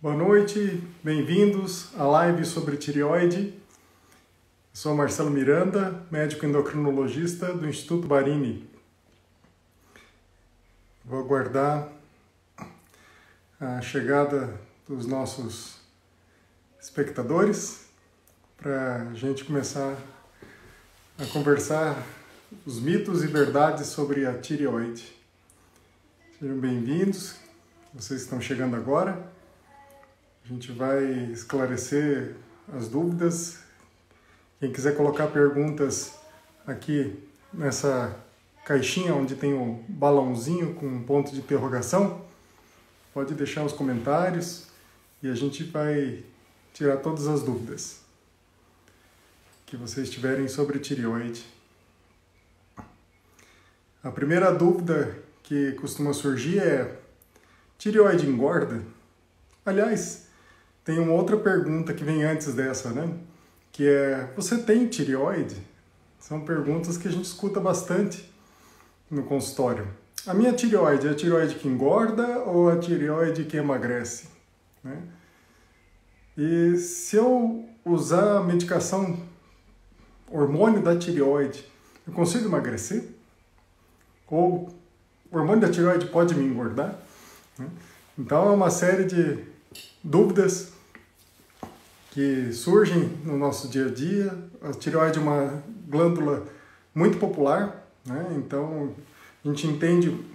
Boa noite, bem-vindos à live sobre tireoide. Sou Marcelo Miranda, médico endocrinologista do Instituto Barini. Vou aguardar a chegada dos nossos espectadores para a gente começar a conversar os mitos e verdades sobre a tireoide. Sejam bem-vindos, vocês que estão chegando agora. A gente vai esclarecer as dúvidas. Quem quiser colocar perguntas aqui nessa caixinha onde tem um balãozinho com um ponto de interrogação, pode deixar os comentários e a gente vai tirar todas as dúvidas que vocês tiverem sobre tireoide. A primeira dúvida que costuma surgir é: tireoide engorda? Aliás, tem uma outra pergunta que vem antes dessa, né? Que é: você tem tireoide? São perguntas que a gente escuta bastante no consultório. A minha tireoide é a tireoide que engorda ou a tireoide que emagrece? Né? E se eu usar a medicação hormônio da tireoide, eu consigo emagrecer? Ou o hormônio da tireoide pode me engordar? Então é uma série de dúvidas que surgem no nosso dia a dia. A tireoide é uma glândula muito popular, né? Então a gente entende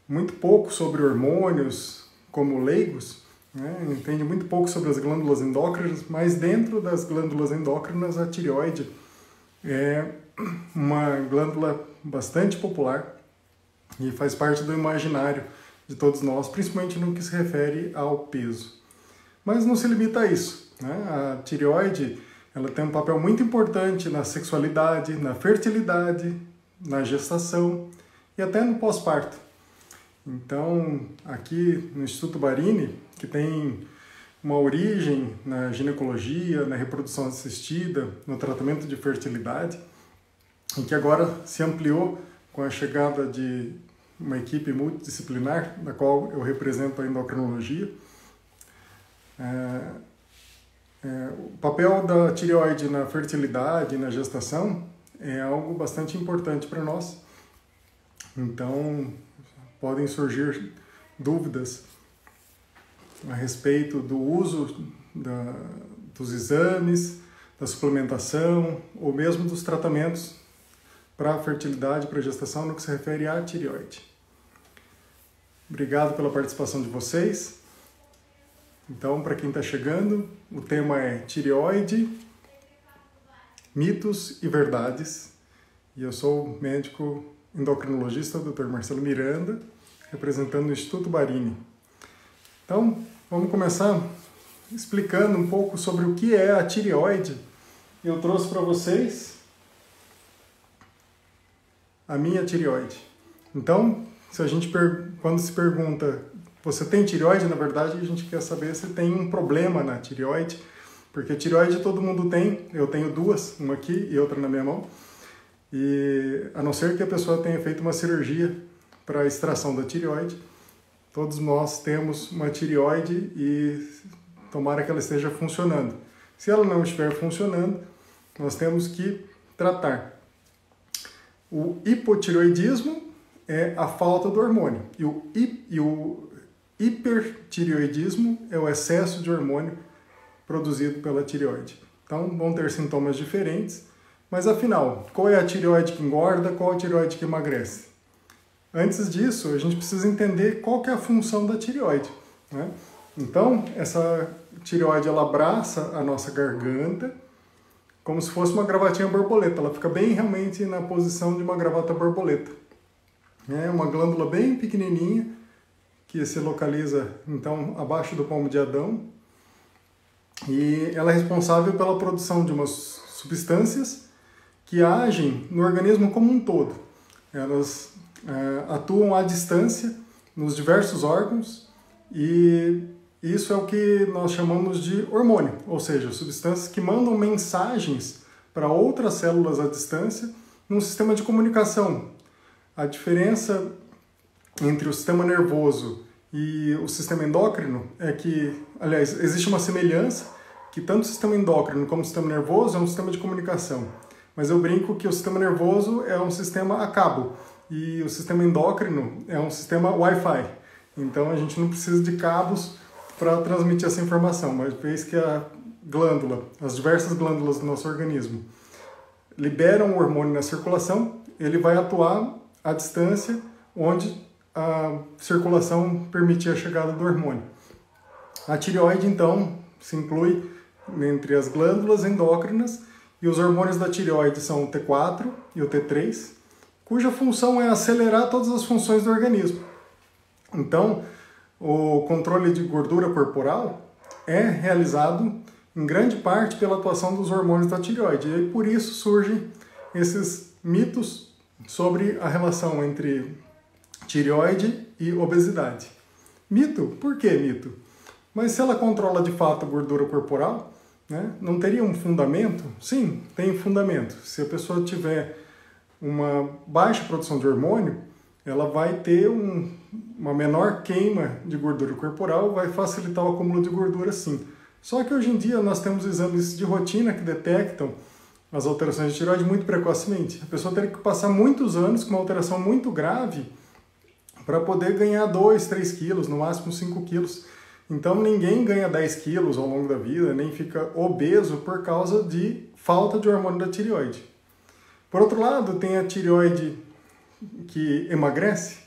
muito pouco sobre hormônios como leigos, né? Entende muito pouco sobre as glândulas endócrinas, mas dentro das glândulas endócrinas a tireoide é uma glândula bastante popular e faz parte do imaginário de todos nós, principalmente no que se refere ao peso. Mas não se limita a isso, né? A tireoide ela tem um papel muito importante na sexualidade, na fertilidade, na gestação e até no pós-parto. Então, aqui no Instituto Barini, que tem uma origem na ginecologia, na reprodução assistida, no tratamento de fertilidade, e que agora se ampliou com a chegada de uma equipe multidisciplinar, da qual eu represento a endocrinologia. O papel da tireoide na fertilidade e na gestação é algo bastante importante para nós. Então, podem surgir dúvidas a respeito do uso dos exames, da suplementação ou mesmo dos tratamentos para a fertilidade, para a gestação, no que se refere à tireoide. Obrigado pela participação de vocês. Então, para quem está chegando, o tema é tireoide, mitos e verdades. E eu sou o médico endocrinologista, Dr. Marcelo Miranda, representando o Instituto Barini. Então, vamos começar explicando um pouco sobre o que é a tireoide. Eu trouxe para vocês a minha tireoide. Então, quando se pergunta: você tem tireoide? Na verdade, a gente quer saber se tem um problema na tireoide, porque tireoide todo mundo tem. Eu tenho duas, uma aqui e outra na minha mão. E a não ser que a pessoa tenha feito uma cirurgia para a extração da tireoide, todos nós temos uma tireoide e tomara que ela esteja funcionando. Se ela não estiver funcionando, nós temos que tratar. O hipotireoidismo é a falta do hormônio e o hipertireoidismo é o excesso de hormônio produzido pela tireoide. Então, vão ter sintomas diferentes, mas afinal, qual é a tireoide que engorda, qual é a tireoide que emagrece? Antes disso, a gente precisa entender qual que é a função da tireoide, né? Então, essa tireoide ela abraça a nossa garganta como se fosse uma gravatinha borboleta. Ela fica bem realmente na posição de uma gravata borboleta. É uma glândula bem pequenininha que se localiza, então, abaixo do palmo de Adão. E ela é responsável pela produção de umas substâncias que agem no organismo como um todo. Elas atuam à distância nos diversos órgãos e isso é o que nós chamamos de hormônio, ou seja, substâncias que mandam mensagens para outras células à distância num sistema de comunicação. A diferença entre o sistema nervoso e o sistema endócrino é que, aliás, existe uma semelhança que tanto o sistema endócrino como o sistema nervoso é um sistema de comunicação. Mas eu brinco que o sistema nervoso é um sistema a cabo e o sistema endócrino é um sistema Wi-Fi. Então a gente não precisa de cabos para transmitir essa informação, mas vez que a glândula, as diversas glândulas do nosso organismo liberam o hormônio na circulação, ele vai atuar à distância onde a circulação permite a chegada do hormônio. A tireoide, então, se inclui entre as glândulas endócrinas e os hormônios da tireoide são o T4 e o T3, cuja função é acelerar todas as funções do organismo. Então, o controle de gordura corporal é realizado em grande parte pela atuação dos hormônios da tireoide e por isso surgem esses mitos sobre a relação entre tireoide e obesidade. Mito? Por que mito? Mas se ela controla de fato a gordura corporal, né, não teria um fundamento? Sim, tem fundamento. Se a pessoa tiver uma baixa produção de hormônio, ela vai ter uma menor queima de gordura corporal, vai facilitar o acúmulo de gordura sim. Só que hoje em dia nós temos exames de rotina que detectam as alterações de tireoide muito precocemente. A pessoa teria que passar muitos anos com uma alteração muito grave para poder ganhar 2, 3 quilos, no máximo 5 quilos. Então ninguém ganha 10 quilos ao longo da vida, nem fica obeso por causa de falta de hormônio da tireoide. Por outro lado, tem a tireoide que emagrece,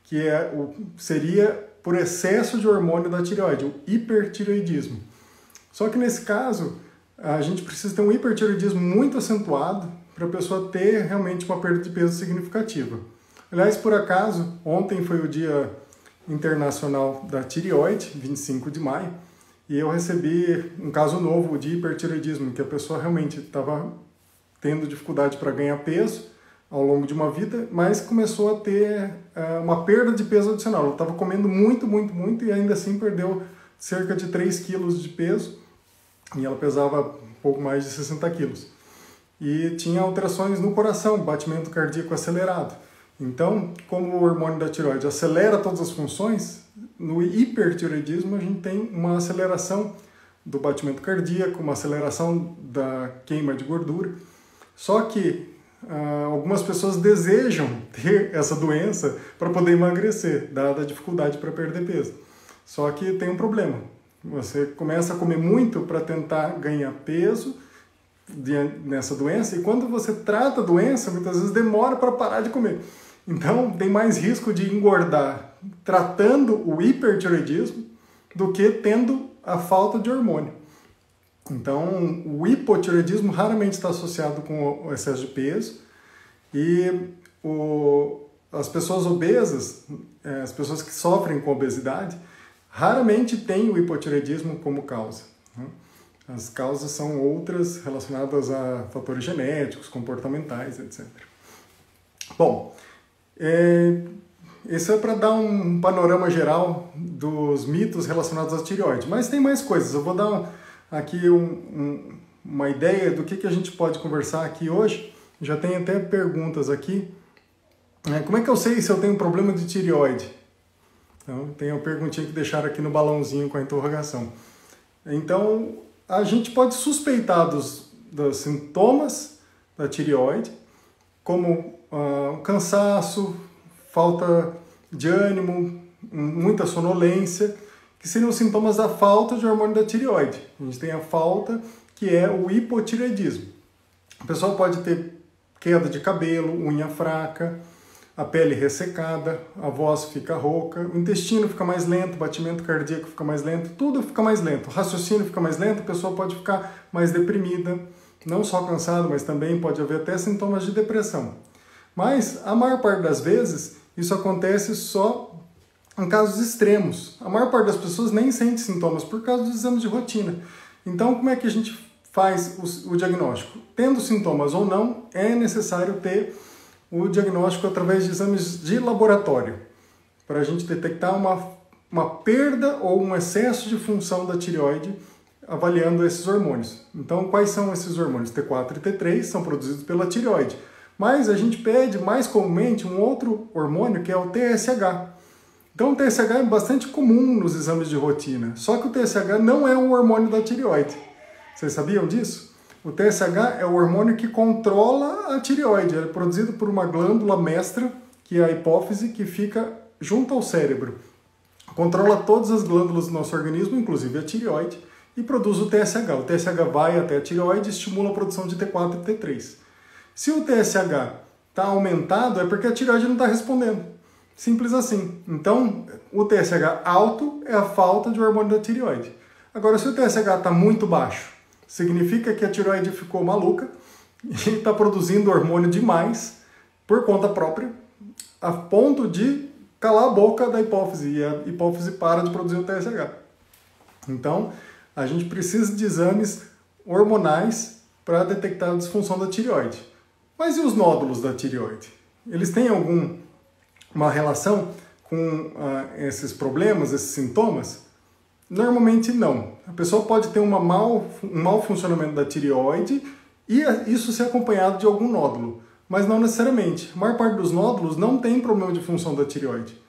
que seria por excesso de hormônio da tireoide, o hipertireoidismo. Só que nesse caso, a gente precisa ter um hipertireoidismo muito acentuado para a pessoa ter realmente uma perda de peso significativa. Aliás, por acaso, ontem foi o Dia Internacional da Tireoide, 25 de maio, e eu recebi um caso novo de hipertireoidismo, que a pessoa realmente estava tendo dificuldade para ganhar peso ao longo de uma vida, mas começou a ter uma perda de peso adicional. Ela estava comendo muito, muito, muito e ainda assim perdeu cerca de 3 quilos de peso e ela pesava um pouco mais de 60 quilos. E tinha alterações no coração, batimento cardíaco acelerado. Então, como o hormônio da tireoide acelera todas as funções, no hipertireoidismo a gente tem uma aceleração do batimento cardíaco, uma aceleração da queima de gordura. Só que algumas pessoas desejam ter essa doença para poder emagrecer, dada a dificuldade para perder peso. Só que tem um problema. Você começa a comer muito para tentar ganhar peso nessa doença e quando você trata a doença, muitas vezes demora para parar de comer. Então, tem mais risco de engordar tratando o hipertireoidismo do que tendo a falta de hormônio. Então, o hipotireoidismo raramente está associado com o excesso de peso e as pessoas obesas, as pessoas que sofrem com obesidade, raramente têm o hipotireoidismo como causa. As causas são outras relacionadas a fatores genéticos, comportamentais, etc. Bom, isso é para dar um panorama geral dos mitos relacionados à tireoide, mas tem mais coisas. Eu vou dar aqui uma ideia do que a gente pode conversar aqui hoje. Já tem até perguntas aqui. Como é que eu sei se eu tenho um problema de tireoide? Então, tem uma perguntinha que deixaram aqui no balãozinho com a interrogação. Então, a gente pode suspeitar dos sintomas da tireoide, como cansaço, falta de ânimo, muita sonolência, que seriam sintomas da falta de hormônio da tireoide. A gente tem a falta, que é o hipotireoidismo. A pessoa pode ter queda de cabelo, unha fraca, a pele ressecada, a voz fica rouca, o intestino fica mais lento, o batimento cardíaco fica mais lento, tudo fica mais lento, o raciocínio fica mais lento, a pessoa pode ficar mais deprimida, não só cansada, mas também pode haver até sintomas de depressão. Mas, a maior parte das vezes, isso acontece só em casos extremos. A maior parte das pessoas nem sente sintomas por causa dos exames de rotina. Então, como é que a gente faz o diagnóstico? Tendo sintomas ou não, é necessário ter o diagnóstico através de exames de laboratório, para a gente detectar uma perda ou um excesso de função da tireoide, avaliando esses hormônios. Então, quais são esses hormônios? T4 e T3 são produzidos pela tireoide. Mas a gente pede mais comumente um outro hormônio que é o TSH. Então o TSH é bastante comum nos exames de rotina, só que o TSH não é um hormônio da tireoide. Vocês sabiam disso? O TSH é o hormônio que controla a tireoide, é produzido por uma glândula mestra, que é a hipófise, que fica junto ao cérebro. Controla todas as glândulas do nosso organismo, inclusive a tireoide, e produz o TSH. O TSH vai até a tireoide e estimula a produção de T4 e T3. Se o TSH está aumentado, é porque a tireoide não está respondendo. Simples assim. Então, o TSH alto é a falta de hormônio da tireoide. Agora, se o TSH está muito baixo, significa que a tireoide ficou maluca e está produzindo hormônio demais por conta própria, a ponto de calar a boca da hipófise e a hipófise para de produzir o TSH. Então, a gente precisa de exames hormonais para detectar a disfunção da tireoide. Mas e os nódulos da tireoide? Eles têm alguma relação com esses problemas, esses sintomas? Normalmente não. A pessoa pode ter um mau funcionamento da tireoide e isso ser acompanhado de algum nódulo, mas não necessariamente. A maior parte dos nódulos não tem problema de função da tireoide.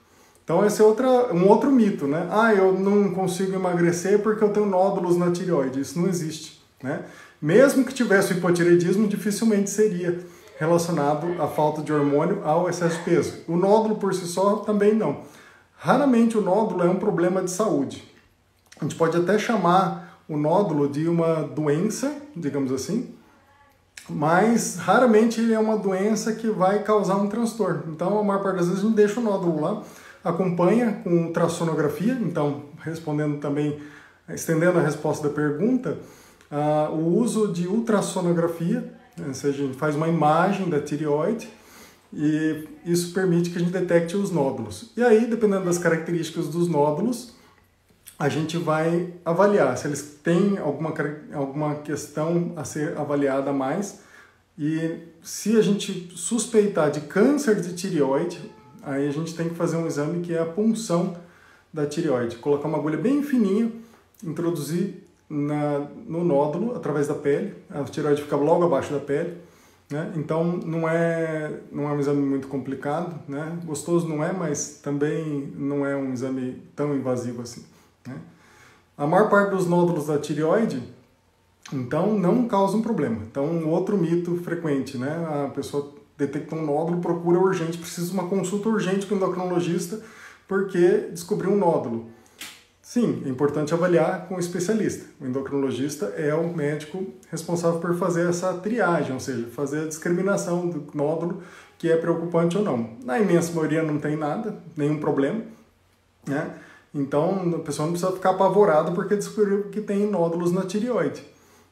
Então esse é um outro mito, né? Eu não consigo emagrecer porque eu tenho nódulos na tireoide. Isso não existe, né? Mesmo que tivesse o hipotireoidismo, dificilmente seria relacionado à falta de hormônio ao excesso de peso. O nódulo por si só também não. Raramente o nódulo é um problema de saúde. A gente pode até chamar o nódulo de uma doença, digamos assim, mas raramente ele é uma doença que vai causar um transtorno. Então, a maior parte das vezes a gente deixa o nódulo lá, acompanha com ultrassonografia. Então, respondendo também, estendendo a resposta da pergunta, o uso de ultrassonografia, ou seja, a gente faz uma imagem da tireoide e isso permite que a gente detecte os nódulos. E aí, dependendo das características dos nódulos, a gente vai avaliar se eles têm alguma questão a ser avaliada a mais. E se a gente suspeitar de câncer de tireoide, aí a gente tem que fazer um exame que é a punção da tireoide. Colocar uma agulha bem fininha, introduzir no nódulo através da pele. A tireoide fica logo abaixo da pele, né? Então não é um exame muito complicado, né? Gostoso não é, mas também não é um exame tão invasivo assim, né? A maior parte dos nódulos da tireoide, então, não causa um problema. Então, um outro mito frequente, né? A pessoa detecta um nódulo, procura urgente, precisa de uma consulta urgente com o endocrinologista porque descobriu um nódulo. Sim, é importante avaliar com o especialista. O endocrinologista é o médico responsável por fazer essa triagem, ou seja, fazer a discriminação do nódulo que é preocupante ou não. Na imensa maioria não tem nada, nenhum problema, né? Então, a pessoa não precisa ficar apavorada porque descobriu que tem nódulos na tireoide,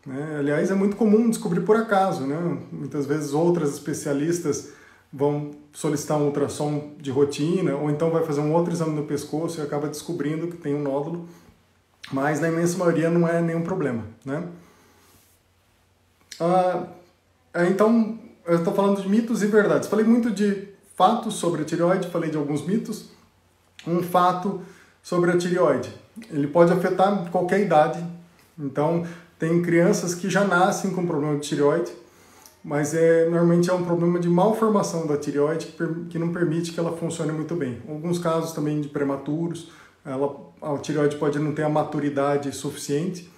né? Aliás, é muito comum descobrir por acaso, né? Muitas vezes outras especialistas vão solicitar um ultrassom de rotina ou então vai fazer um outro exame no pescoço e acaba descobrindo que tem um nódulo, mas na imensa maioria não é nenhum problema, né? Então, eu estou falando de mitos e verdades. Falei muito de fatos sobre a tireoide, falei de alguns mitos. Um fato sobre a tireoide: ele pode afetar qualquer idade. Então, tem crianças que já nascem com problema de tireoide, mas normalmente é um problema de malformação da tireoide que não permite que ela funcione muito bem. Alguns casos também de prematuros, a tireoide pode não ter a maturidade suficiente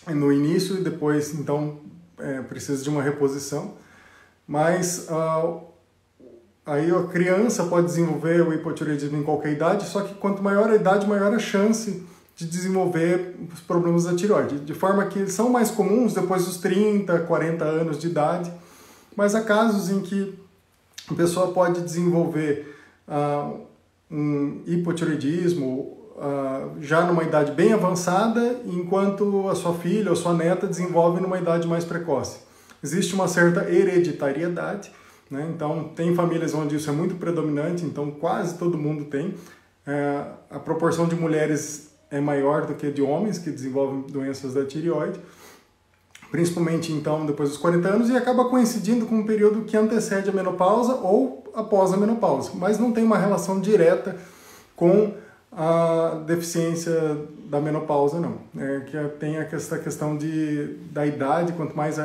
no início e depois, então, precisa de uma reposição. Mas aí a criança pode desenvolver o hipotireoidismo em qualquer idade, só que quanto maior a idade, maior a chance de desenvolver os problemas da tireoide. De forma que são mais comuns depois dos 30, 40 anos de idade, mas há casos em que a pessoa pode desenvolver um hipotireoidismo já numa idade bem avançada, enquanto a sua filha ou sua neta desenvolve numa idade mais precoce. Existe uma certa hereditariedade, né? Então, tem famílias onde isso é muito predominante, então quase todo mundo tem. A proporção de mulheres é maior do que de homens que desenvolvem doenças da tireoide, principalmente então depois dos 40 anos, e acaba coincidindo com um período que antecede a menopausa ou após a menopausa, mas não tem uma relação direta com a deficiência da menopausa, não. Que tem essa questão da idade, quanto mais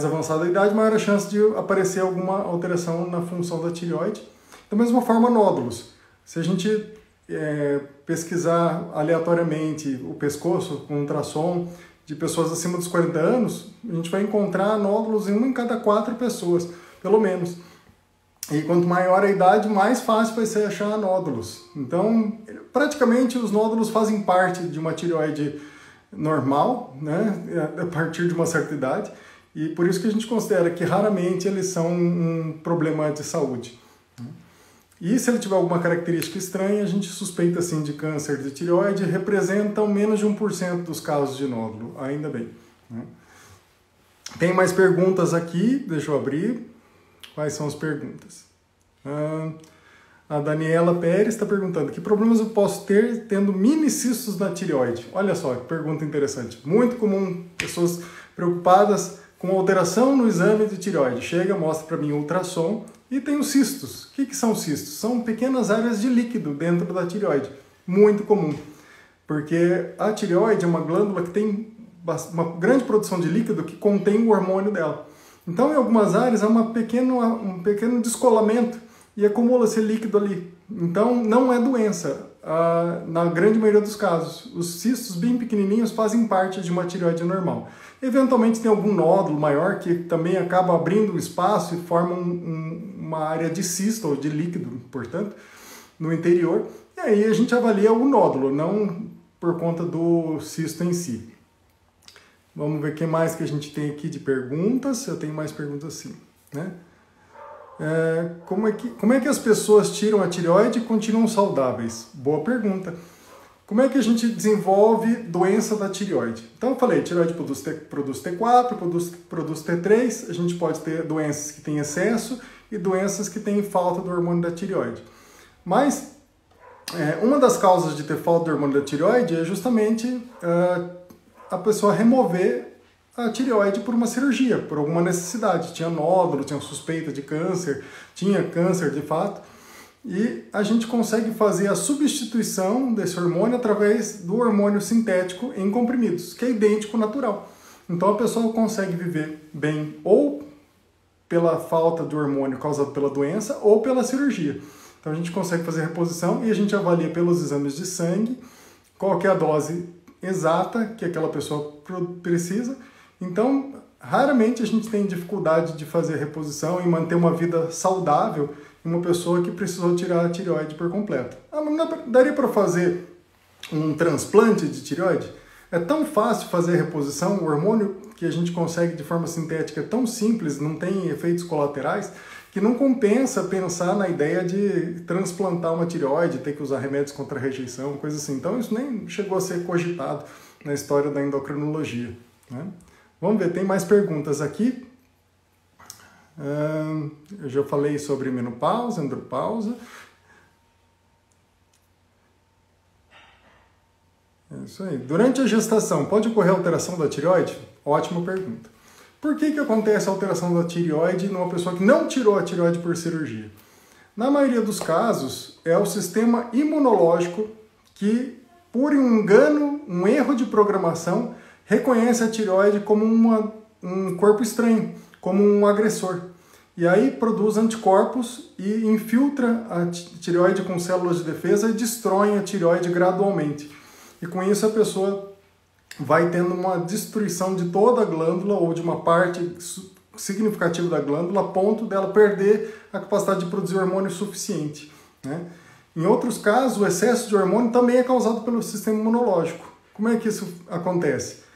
avançada a idade, maior a chance de aparecer alguma alteração na função da tireoide. Da mesma forma, nódulos. Se a gente pesquisar aleatoriamente o pescoço com ultrassom de pessoas acima dos 40 anos, a gente vai encontrar nódulos em 1 em cada 4 pessoas, pelo menos. E quanto maior a idade, mais fácil vai ser achar nódulos. Então, praticamente os nódulos fazem parte de uma tireoide normal, né, a partir de uma certa idade, e por isso que a gente considera que raramente eles são um problema de saúde. E se ele tiver alguma característica estranha, a gente suspeita sim de câncer de tireoide, representam menos de 1% dos casos de nódulo, ainda bem. Tem mais perguntas aqui, deixa eu abrir. Quais são as perguntas? A Daniela Pérez está perguntando: que problemas eu posso ter tendo minicistos na tireoide? Olha só, que pergunta interessante. Muito comum, pessoas preocupadas com alteração no exame de tireoide. Chega, mostra para mim o ultrassom e tem os cistos. O que são cistos? São pequenas áreas de líquido dentro da tireoide. Muito comum, porque a tireoide é uma glândula que tem uma grande produção de líquido que contém o hormônio dela. Então, em algumas áreas, há um pequeno descolamento e acumula-se líquido ali. Então, não é doença, na grande maioria dos casos. Os cistos bem pequenininhos fazem parte de uma tireoide normal. Eventualmente, tem algum nódulo maior que também acaba abrindo espaço e forma uma área de cisto, ou de líquido, portanto, no interior. E aí a gente avalia o nódulo, não por conta do cisto em si. Vamos ver o que mais que a gente tem aqui de perguntas. Eu tenho mais perguntas sim, né? Como é que as pessoas tiram a tireoide e continuam saudáveis? Boa pergunta. Como é que a gente desenvolve doença da tireoide? Então eu falei, tireoide produz T4, produz T3, a gente pode ter doenças que têm excesso e doenças que têm falta do hormônio da tireoide. Mas uma das causas de ter falta do hormônio da tireoide é justamente a pessoa remover a tireoide por uma cirurgia, por alguma necessidade. Tinha nódulo, tinha suspeita de câncer, tinha câncer de fato. E a gente consegue fazer a substituição desse hormônio através do hormônio sintético em comprimidos, que é idêntico ao natural. Então a pessoa consegue viver bem ou pela falta de hormônio causado pela doença ou pela cirurgia. Então a gente consegue fazer reposição e a gente avalia pelos exames de sangue qual que é a dose exata que aquela pessoa precisa. Então, raramente a gente tem dificuldade de fazer reposição e manter uma vida saudável em uma pessoa que precisou tirar a tireoide por completo. Mas daria para fazer um transplante de tireoide? É tão fácil fazer reposição, o hormônio que a gente consegue de forma sintética é tão simples, não tem efeitos colaterais, que não compensa pensar na ideia de transplantar uma tireoide, ter que usar remédios contra a rejeição, coisa assim. Então isso nem chegou a ser cogitado na história da endocrinologia, né? Vamos ver, tem mais perguntas aqui. Eu já falei sobre menopausa, andropausa. É isso aí. Durante a gestação, pode ocorrer alteração da tireoide? Ótima pergunta. Por que acontece a alteração da tireoide numa pessoa que não tirou a tireoide por cirurgia? Na maioria dos casos, é o sistema imunológico que, por um engano, um erro de programação, reconhece a tireoide como um corpo estranho, como um agressor. E aí produz anticorpos e infiltra a tireoide com células de defesa e destrói a tireoide gradualmente. E com isso a pessoa vai tendo uma destruição de toda a glândula ou de uma parte significativa da glândula, a ponto dela perder a capacidade de produzir hormônio suficiente, né? Em outros casos, o excesso de hormônio também é causado pelo sistema imunológico. Como é que isso acontece?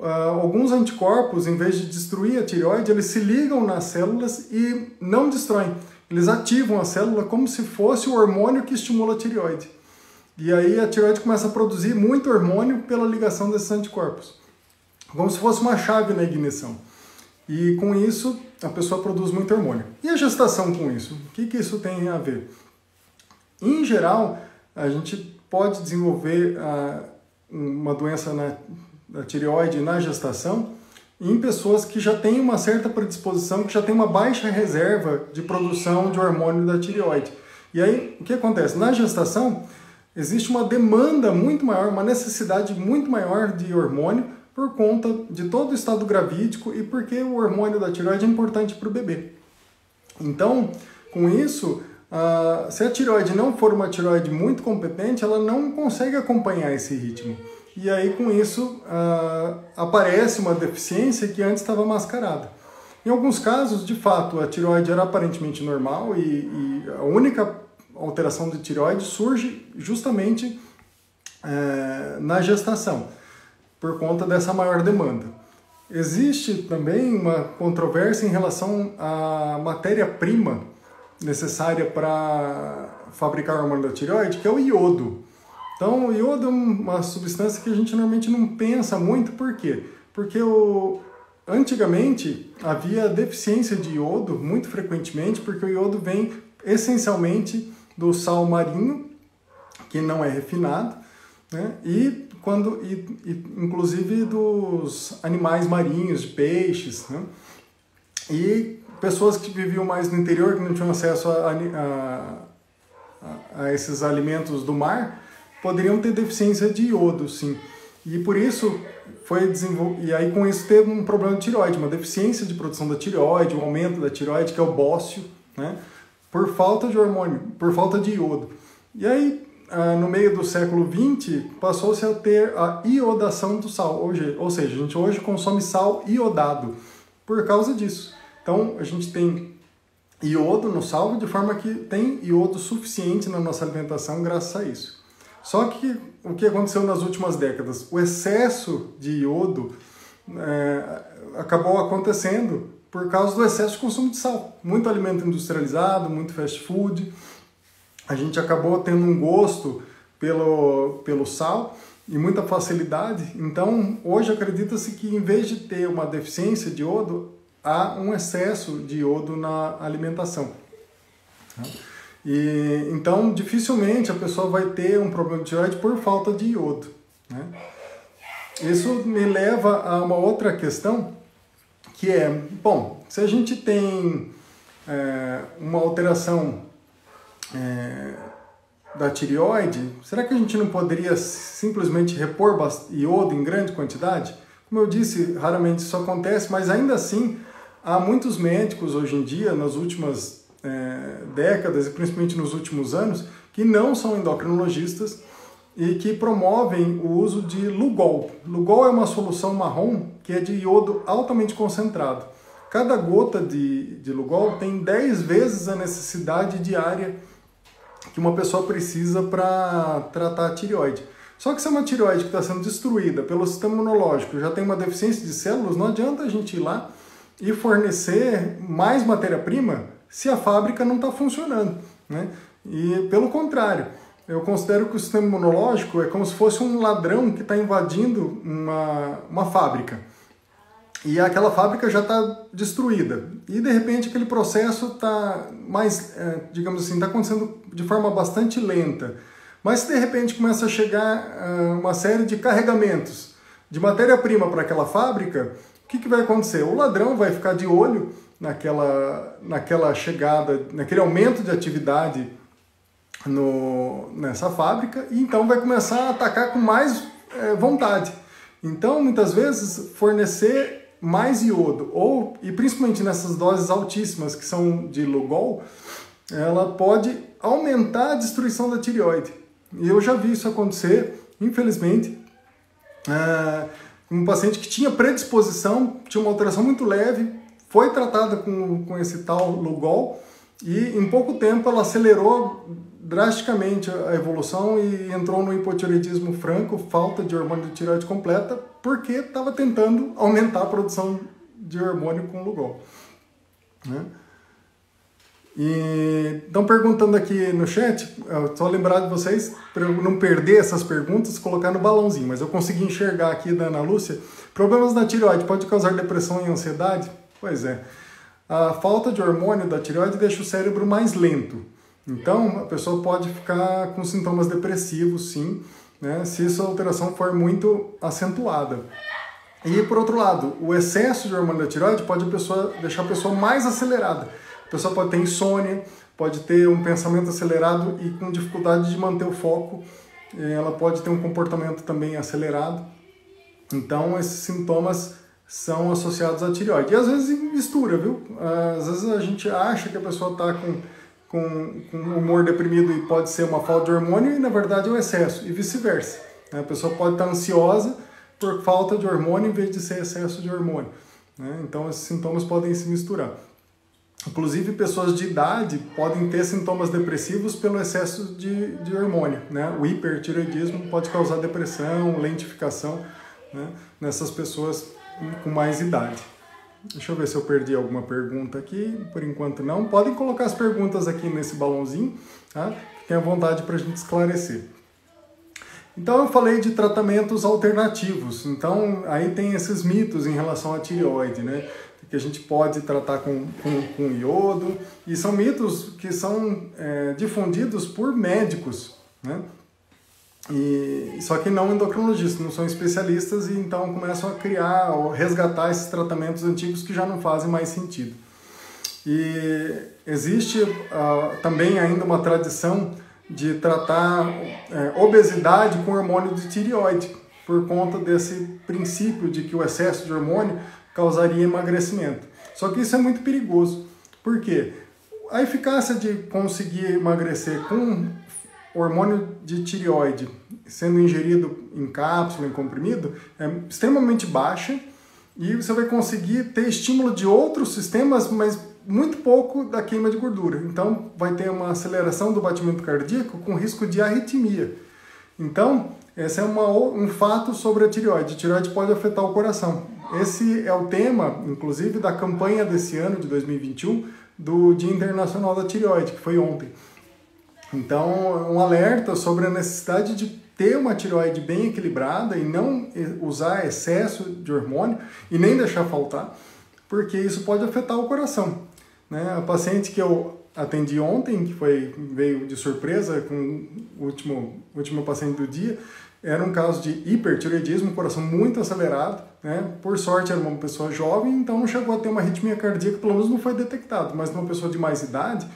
Alguns anticorpos, em vez de destruir a tireoide, eles se ligam nas células e não destroem. Eles ativam a célula como se fosse o hormônio que estimula a tireoide. E aí a tireoide começa a produzir muito hormônio pela ligação desses anticorpos. Como se fosse uma chave na ignição. E com isso, a pessoa produz muito hormônio. E a gestação com isso? O que isso tem a ver? Em geral, a gente pode desenvolver uma doença da tireoide na gestação em pessoas que já têm uma certa predisposição, que já têm uma baixa reserva de produção de hormônio da tireoide. E aí, o que acontece? Na gestação, existe uma demanda muito maior, uma necessidade muito maior de hormônio por conta de todo o estado gravídico e porque o hormônio da tireoide é importante para o bebê. Então, com isso, Se a tireoide não for uma tireoide muito competente, ela não consegue acompanhar esse ritmo. E aí, com isso, aparece uma deficiência que antes estava mascarada. Em alguns casos, de fato, a tireoide era aparentemente normal e a única alteração de tireoide surge justamente na gestação, por conta dessa maior demanda. Existe também uma controvérsia em relação à matéria-prima necessária para fabricar o hormônio da tireoide, que é o iodo. Então, o iodo é uma substância que a gente normalmente não pensa muito. Por quê? Porque antigamente havia deficiência de iodo muito frequentemente, porque o iodo vem essencialmente do sal marinho, que não é refinado, né? Inclusive dos animais marinhos, de peixes, né? E pessoas que viviam mais no interior, que não tinham acesso a esses alimentos do mar, poderiam ter deficiência de iodo, sim. E por isso e aí com isso teve um problema de tireoide, uma deficiência de produção da tireoide, um aumento da tireoide, que é o bócio, né? Por falta de hormônio, por falta de iodo. E aí, no meio do século XX, passou-se a ter a iodação do sal, ou seja, a gente hoje consome sal iodado por causa disso. Então, a gente tem iodo no sal, de forma que tem iodo suficiente na nossa alimentação graças a isso. Só que o que aconteceu nas últimas décadas? O excesso de iodo acabou acontecendo por causa do excesso de consumo de sal. Muito alimento industrializado, muito fast food. A gente acabou tendo um gosto pelo sal e muita facilidade. Então, hoje acredita-se que em vez de ter uma deficiência de iodo, há um excesso de iodo na alimentação. Então, dificilmente a pessoa vai ter um problema de tireoide por falta de iodo, né? Isso me leva a uma outra questão, que é, bom, se a gente tem uma alteração da tireoide, será que a gente não poderia simplesmente repor iodo em grande quantidade? Como eu disse, raramente isso acontece, mas ainda assim, há muitos médicos hoje em dia, nas últimas décadas e principalmente nos últimos anos, que não são endocrinologistas e que promovem o uso de Lugol. Lugol é uma solução marrom que é de iodo altamente concentrado. Cada gota de Lugol tem 10 vezes a necessidade diária que uma pessoa precisa para tratar a tireoide. Só que se é uma tireoide que está sendo destruída pelo sistema imunológico, já tem uma deficiência de células, não adianta a gente ir lá e fornecer mais matéria-prima se a fábrica não está funcionando, né? E pelo contrário, eu considero que o sistema imunológico é como se fosse um ladrão que está invadindo uma fábrica. E aquela fábrica já está destruída. E de repente aquele processo está mais, digamos assim, está acontecendo de forma bastante lenta. Mas se de repente começa a chegar uma série de carregamentos de matéria-prima para aquela fábrica, o que vai acontecer? O ladrão vai ficar de olho naquela chegada, naquele aumento de atividade nessa fábrica, e então vai começar a atacar com mais vontade. Então, muitas vezes, fornecer mais iodo, e principalmente nessas doses altíssimas que são de Lugol, ela pode aumentar a destruição da tireoide. E eu já vi isso acontecer, infelizmente, um paciente que tinha predisposição, tinha uma alteração muito leve, foi tratada com esse tal Lugol e em pouco tempo ela acelerou drasticamente a evolução e entrou no hipotireoidismo franco, falta de hormônio de tireoide completa, porque estava tentando aumentar a produção de hormônio com Lugol, né? E estão perguntando aqui no chat, só lembrar de vocês, para eu não perder essas perguntas, colocar no balãozinho, mas eu consegui enxergar aqui da Ana Lúcia. Problemas na tireoide pode causar depressão e ansiedade? Pois é. A falta de hormônio da tireoide deixa o cérebro mais lento. Então, a pessoa pode ficar com sintomas depressivos, sim, né, se essa alteração for muito acentuada. E, por outro lado, o excesso de hormônio da tireoide pode deixar a pessoa mais acelerada. A pessoa pode ter insônia, pode ter um pensamento acelerado e com dificuldade de manter o foco. Ela pode ter um comportamento também acelerado. Então, esses sintomas são associados à tireoide. E às vezes mistura, viu? Às vezes a gente acha que a pessoa está com com humor deprimido e pode ser uma falta de hormônio e na verdade é o excesso, e vice-versa. A pessoa pode estar ansiosa por falta de hormônio em vez de ser excesso de hormônio, né? Então esses sintomas podem se misturar. Inclusive pessoas de idade podem ter sintomas depressivos pelo excesso de hormônio, né? O hipertireoidismo pode causar depressão, lentificação, né, nessas pessoas com mais idade. Deixa eu ver se eu perdi alguma pergunta aqui. Por enquanto não. Podem colocar as perguntas aqui nesse balãozinho, tá? Fiquem à vontade para a gente esclarecer. Então eu falei de tratamentos alternativos. Então aí tem esses mitos em relação à tireoide, né? Que a gente pode tratar com iodo. E são mitos que são difundidos por médicos, né? Só que não endocrinologistas, não são especialistas e então começam a criar ou resgatar esses tratamentos antigos que já não fazem mais sentido. E existe também ainda uma tradição de tratar obesidade com hormônio de tireoide, por conta desse princípio de que o excesso de hormônio causaria emagrecimento. Só que isso é muito perigoso. Por quê? A eficácia de conseguir emagrecer com hormônio de tireoide sendo ingerido em cápsula, em comprimido, é extremamente baixa e você vai conseguir ter estímulo de outros sistemas, mas muito pouco da queima de gordura. Então vai ter uma aceleração do batimento cardíaco com risco de arritmia. Então, esse é um fato sobre a tireoide. A tireoide pode afetar o coração. Esse é o tema, inclusive, da campanha desse ano, de 2021, do Dia Internacional da Tireoide, que foi ontem. Então, um alerta sobre a necessidade de ter uma tireoide bem equilibrada e não usar excesso de hormônio e nem deixar faltar, porque isso pode afetar o coração, né? A paciente que eu atendi ontem, que veio de surpresa com o último paciente do dia, era um caso de hipertireoidismo, coração muito acelerado, né? Por sorte era uma pessoa jovem, então não chegou a ter uma arritmia cardíaca, pelo menos não foi detectado, mas numa pessoa de mais idade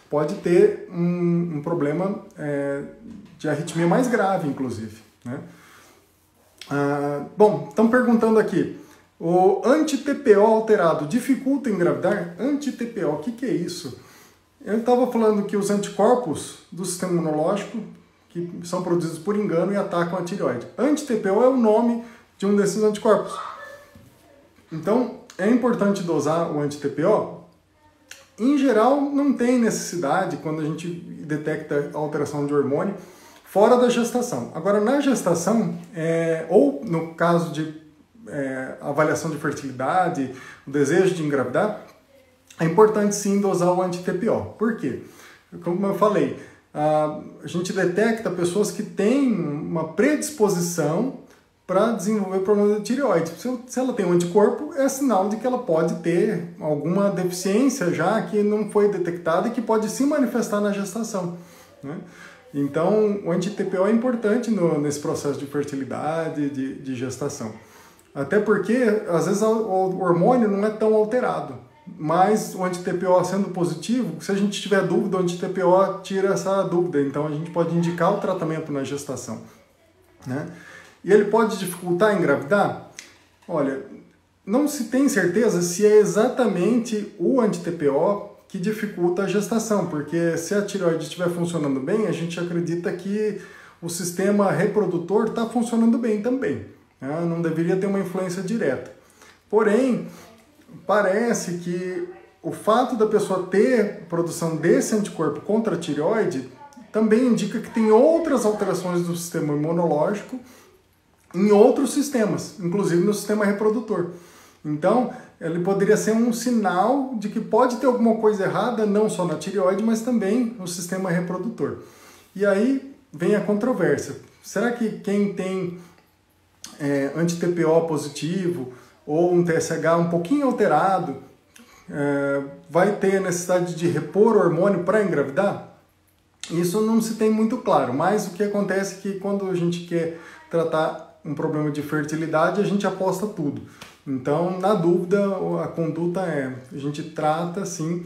pode ter um problema de arritmia mais grave, inclusive, né? Bom, estão perguntando aqui, o anti-TPO alterado dificulta engravidar? Anti-TPO, o que é isso? Eu estava falando que os anticorpos do sistema imunológico, que são produzidos por engano e atacam a tireoide. Anti-TPO é o nome de um desses anticorpos. Então, é importante dosar o anti-TPO. Em geral, não tem necessidade quando a gente detecta alteração de hormônio fora da gestação. Agora, na gestação, ou no caso de avaliação de fertilidade, o desejo de engravidar, é importante sim dosar o anti-TPO. Por quê? Como eu falei, a gente detecta pessoas que têm uma predisposição para desenvolver problema de tireoide. Se ela tem um anticorpo, é sinal de que ela pode ter alguma deficiência já que não foi detectada e que pode se manifestar na gestação, né? Então, o anti-TPO é importante nesse processo de fertilidade, de gestação. Até porque, às vezes, o hormônio não é tão alterado. Mas o anti-TPO sendo positivo, se a gente tiver dúvida, o anti-TPO tira essa dúvida. Então, a gente pode indicar o tratamento na gestação, né? E ele pode dificultar engravidar? Olha, não se tem certeza se é exatamente o anti-TPO que dificulta a gestação, porque se a tireoide estiver funcionando bem, a gente acredita que o sistema reprodutor está funcionando bem também, né? Não deveria ter uma influência direta. Porém, parece que o fato da pessoa ter produção desse anticorpo contra a tireoide também indica que tem outras alterações do sistema imunológico em outros sistemas, inclusive no sistema reprodutor. Então, ele poderia ser um sinal de que pode ter alguma coisa errada, não só na tireoide, mas também no sistema reprodutor. E aí vem a controvérsia. Será que quem tem anti-TPO positivo ou um TSH um pouquinho alterado vai ter a necessidade de repor hormônio para engravidar? Isso não se tem muito claro, mas o que acontece é que quando a gente quer tratar um problema de fertilidade, a gente aposta tudo. Então, na dúvida, a conduta a gente trata, sim,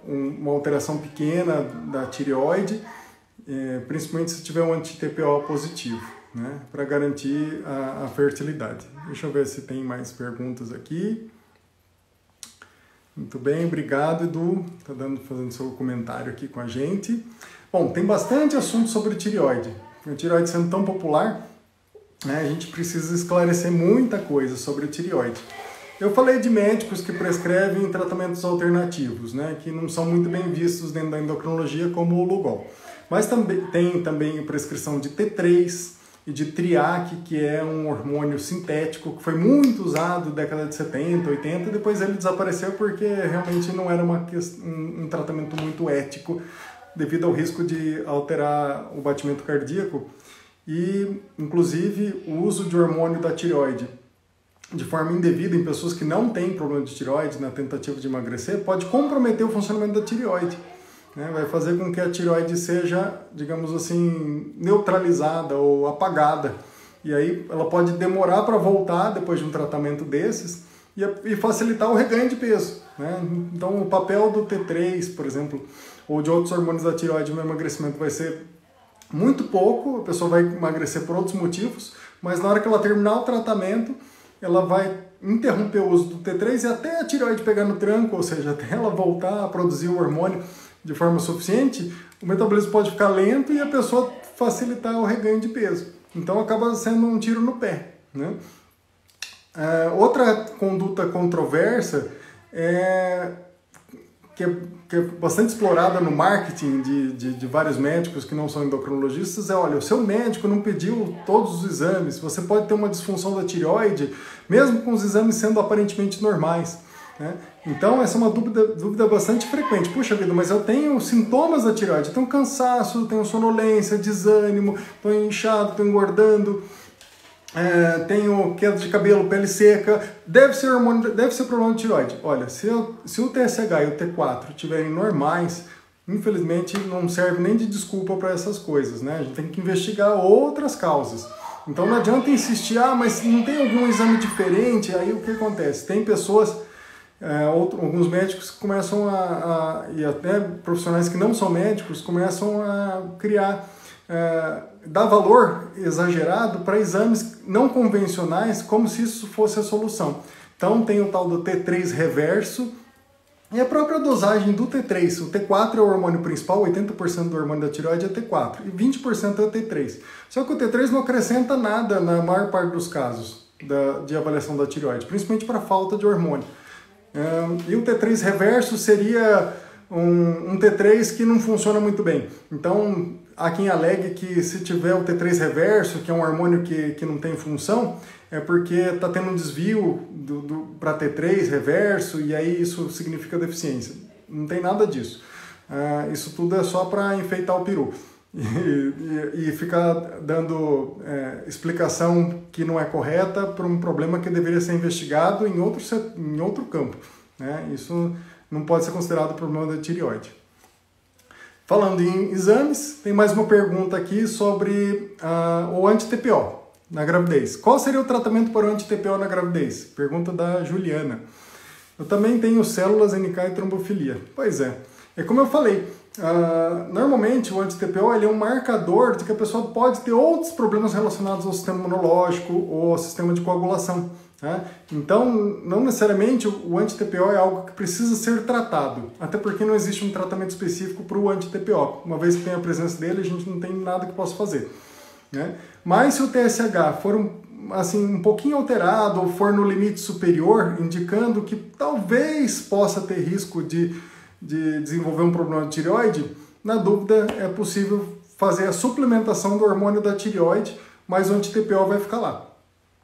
uma alteração pequena da tireoide, principalmente se tiver um anti-TPO positivo, né, para garantir a fertilidade. Deixa eu ver se tem mais perguntas aqui. Muito bem, obrigado, Edu. Está fazendo seu comentário aqui com a gente. Bom, tem bastante assunto sobre tireoide. A tireoide sendo tão popular, né, a gente precisa esclarecer muita coisa sobre a tireoide. Eu falei de médicos que prescrevem tratamentos alternativos, né, que não são muito bem vistos dentro da endocrinologia, como o Lugol. Mas tem também a prescrição de T3 e de Triac, que é um hormônio sintético que foi muito usado na década de 70, 80, e depois ele desapareceu porque realmente não era um tratamento muito ético devido ao risco de alterar o batimento cardíaco e, inclusive, o uso de hormônio da tireoide de forma indevida em pessoas que não têm problema de tireoide na tentativa de emagrecer pode comprometer o funcionamento da tireoide. Né? Vai fazer com que a tireoide seja, digamos assim, neutralizada ou apagada. E aí ela pode demorar para voltar depois de um tratamento desses e facilitar o reganho de peso. Né? Então o papel do T3, por exemplo, ou de outros hormônios da tireoide no emagrecimento vai ser muito pouco, a pessoa vai emagrecer por outros motivos, mas na hora que ela terminar o tratamento, ela vai interromper o uso do T3 e até a tireoide pegar no tranco, ou seja, até ela voltar a produzir o hormônio de forma suficiente, o metabolismo pode ficar lento e a pessoa facilitar o reganho de peso. Então acaba sendo um tiro no pé. Né? Outra conduta controversa que é bastante explorada no marketing de vários médicos que não são endocrinologistas olha, o seu médico não pediu todos os exames, você pode ter uma disfunção da tireoide, mesmo com os exames sendo aparentemente normais. Né? Então essa é uma dúvida bastante frequente. Puxa vida, mas eu tenho sintomas da tireoide, eu tenho cansaço, tenho sonolência, desânimo, estou inchado, estou engordando, tenho queda de cabelo, pele seca, deve ser problema de tireoide. Olha, se o TSH e o T4 estiverem normais, infelizmente não serve nem de desculpa para essas coisas, né? A gente tem que investigar outras causas. Então não adianta insistir, mas não tem algum exame diferente, aí o que acontece? Tem pessoas, alguns médicos começam e até profissionais que não são médicos, começam a criar, dar valor exagerado para exames não convencionais, como se isso fosse a solução. Então tem o tal do T3 reverso e a própria dosagem do T3. O T4 é o hormônio principal, 80% do hormônio da tireoide é T4 e 20% é o T3. Só que o T3 não acrescenta nada na maior parte dos casos de avaliação da tireoide, principalmente para falta de hormônio. E o T3 reverso seria um T3 que não funciona muito bem. Então, há quem alegue que se tiver o T3 reverso, que é um hormônio que não tem função, é porque está tendo um desvio para T3 reverso e aí isso significa deficiência. Não tem nada disso. Isso tudo é só para enfeitar o peru. E ficar dando explicação que não é correta para um problema que deveria ser investigado em outro campo. Né? Isso não pode ser considerado problema da tireoide. Falando em exames, tem mais uma pergunta aqui sobre o anti-TPO na gravidez. Qual seria o tratamento para o anti-TPO na gravidez? Pergunta da Juliana. Eu também tenho células NK e trombofilia. Pois é. É como eu falei, normalmente o anti-TPO ele é um marcador de que a pessoa pode ter outros problemas relacionados ao sistema imunológico ou ao sistema de coagulação. Tá? Então, não necessariamente o anti-TPO é algo que precisa ser tratado, até porque não existe um tratamento específico para o anti-TPO. Uma vez que tem a presença dele, a gente não tem nada que possa fazer. Né? Mas se o TSH for um pouquinho alterado ou for no limite superior, indicando que talvez possa ter risco de desenvolver um problema de tireoide, na dúvida é possível fazer a suplementação do hormônio da tireoide, mas o anti-TPO vai ficar lá.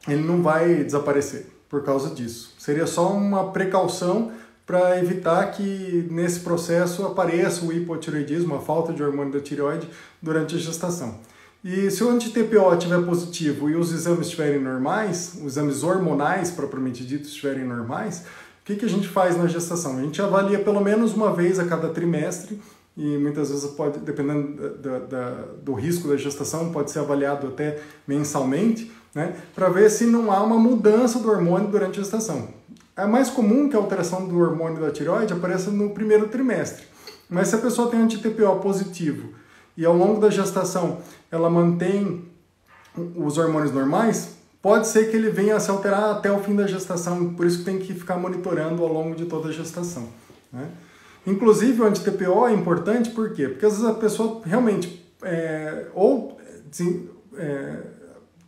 Ele não vai desaparecer por causa disso. Seria só uma precaução para evitar que nesse processo apareça o hipotireoidismo, a falta de hormônio da tireoide durante a gestação. E se o anti-TPO estiver positivo e os exames estiverem normais, os exames hormonais propriamente ditos estiverem normais, o que a gente faz na gestação? A gente avalia pelo menos uma vez a cada trimestre e muitas vezes pode, dependendo do risco da gestação, pode ser avaliado até mensalmente, né, para ver se não há uma mudança do hormônio durante a gestação. É mais comum que a alteração do hormônio da tireoide apareça no primeiro trimestre, mas se a pessoa tem anti-TPO positivo e ao longo da gestação ela mantém os hormônios normais, pode ser que ele venha a se alterar até o fim da gestação, por isso que tem que ficar monitorando ao longo de toda a gestação, né? Inclusive o anti-TPO é importante, por quê? Porque às vezes a pessoa realmente,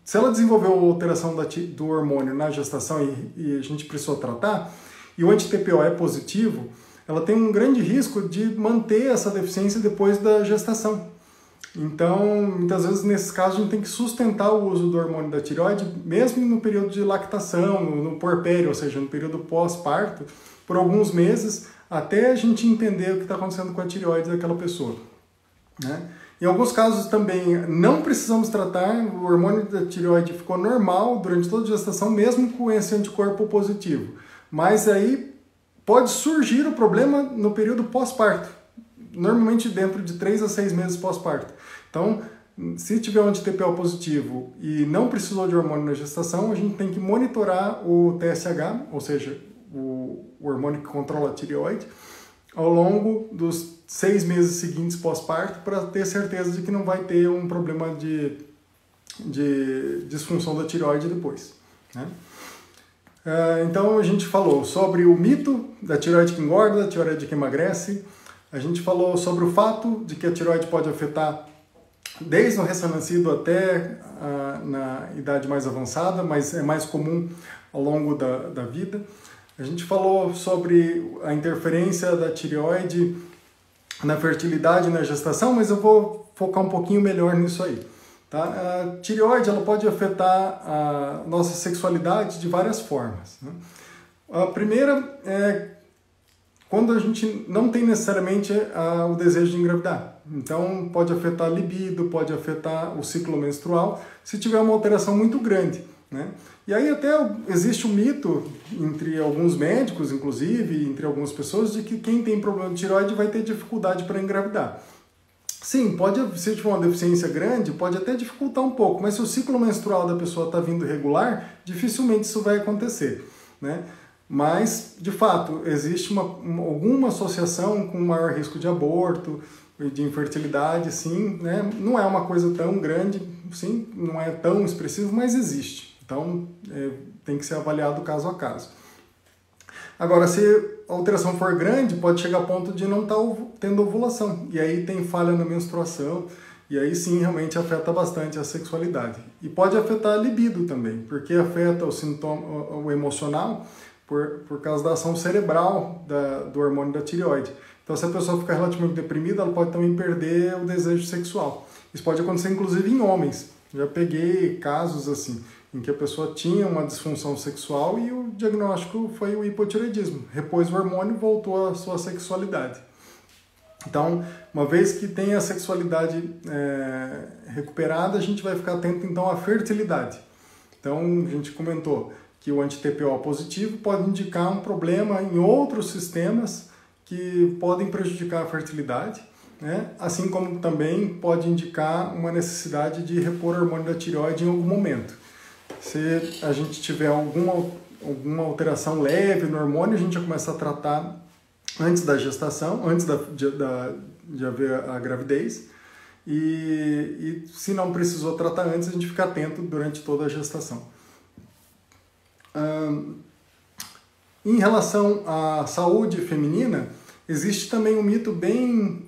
se ela desenvolveu alteração do hormônio na gestação e a gente precisou tratar, e o anti-TPO é positivo, ela tem um grande risco de manter essa deficiência depois da gestação. Então, muitas vezes, nesses casos, a gente tem que sustentar o uso do hormônio da tireoide, mesmo no período de lactação, no puerpério, ou seja, no período pós-parto, por alguns meses, até a gente entender o que está acontecendo com a tireoide daquela pessoa, né? Em alguns casos também não precisamos tratar, o hormônio da tireoide ficou normal durante toda a gestação, mesmo com esse anticorpo positivo. Mas aí pode surgir o problema no período pós-parto, normalmente dentro de 3 a 6 meses pós-parto. Então, se tiver um anti-TPO positivo e não precisou de hormônio na gestação, a gente tem que monitorar o TSH, ou seja, o hormônio que controla a tireoide, ao longo dos 6 meses seguintes pós-parto, para ter certeza de que não vai ter um problema de disfunção da tireoide depois, né? Então a gente falou sobre o mito da tireoide que engorda, da tireoide que emagrece. A gente falou sobre o fato de que a tireoide pode afetar desde o recém-nascido até na idade mais avançada, mas é mais comum ao longo da vida. A gente falou sobre a interferência da tireoide na fertilidade e na gestação, mas eu vou focar um pouquinho melhor nisso aí, tá? A tireoide ela pode afetar a nossa sexualidade de várias formas, né? A primeira é quando a gente não tem necessariamente o desejo de engravidar. Então pode afetar a libido, pode afetar o ciclo menstrual, se tiver uma alteração muito grande, né? E aí até existe um mito entre alguns médicos, inclusive, entre algumas pessoas, de que quem tem problema de tireoide vai ter dificuldade para engravidar. Sim, se tiver uma deficiência grande, pode até dificultar um pouco, mas se o ciclo menstrual da pessoa está vindo regular, dificilmente isso vai acontecer, né? Mas, de fato, existe alguma associação com maior risco de aborto e de infertilidade, sim, né? Não é uma coisa tão grande, sim, não é tão expressivo, mas existe. Então, tem que ser avaliado caso a caso. Agora, se a alteração for grande, pode chegar a ponto de não estar tendo ovulação. E aí tem falha na menstruação, e aí sim, realmente afeta bastante a sexualidade. E pode afetar a libido também, porque afeta o emocional por causa da ação cerebral do hormônio da tireoide. Então, se a pessoa ficar relativamente deprimida, ela pode também perder o desejo sexual. Isso pode acontecer, inclusive, em homens. Já peguei casos assim, em que a pessoa tinha uma disfunção sexual e o diagnóstico foi o hipotireoidismo. Repôs o hormônio e voltou à sua sexualidade. Então, uma vez que tem a sexualidade recuperada, a gente vai ficar atento então à fertilidade. Então, a gente comentou que o anti-TPO positivo pode indicar um problema em outros sistemas que podem prejudicar a fertilidade, né? Assim como também pode indicar uma necessidade de repor hormônio da tireoide em algum momento. Se a gente tiver alguma alteração leve no hormônio, a gente já começa a tratar antes da gestação, antes de haver a gravidez. E se não precisou tratar antes, a gente fica atento durante toda a gestação. Em relação à saúde feminina, existe também um mito bem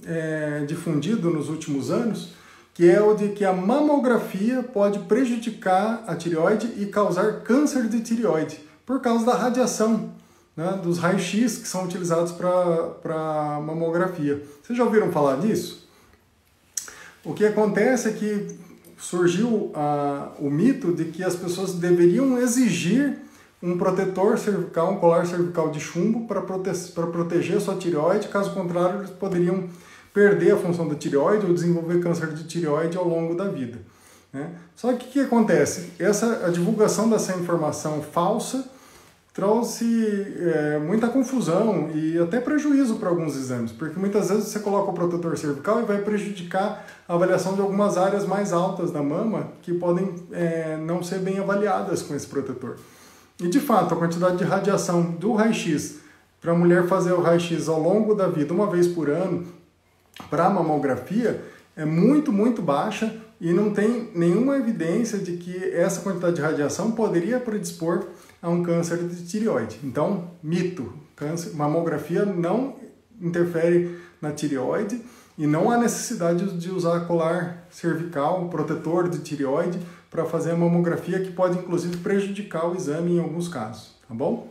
difundido nos últimos anos, que é o de que a mamografia pode prejudicar a tireoide e causar câncer de tireoide, por causa da radiação, né, dos raios-x que são utilizados para mamografia. Vocês já ouviram falar disso? O que acontece é que surgiu o mito de que as pessoas deveriam exigir um protetor cervical, um colar cervical de chumbo para proteger a sua tireoide, caso contrário eles poderiam perder a função da tireoide ou desenvolver câncer de tireoide ao longo da vida, né? Só que o que acontece? A divulgação dessa informação falsa trouxe muita confusão e até prejuízo para alguns exames, porque muitas vezes você coloca o protetor cervical e vai prejudicar a avaliação de algumas áreas mais altas da mama que podem não ser bem avaliadas com esse protetor. E de fato, a quantidade de radiação do raio-x para a mulher fazer o raio-x ao longo da vida, uma vez por ano, para a mamografia, é muito, muito baixa, e não tem nenhuma evidência de que essa quantidade de radiação poderia predispor a um câncer de tireoide. Então, mito, mamografia não interfere na tireoide e não há necessidade de usar colar cervical, protetor de tireoide, para fazer a mamografia, que pode inclusive prejudicar o exame em alguns casos, tá bom?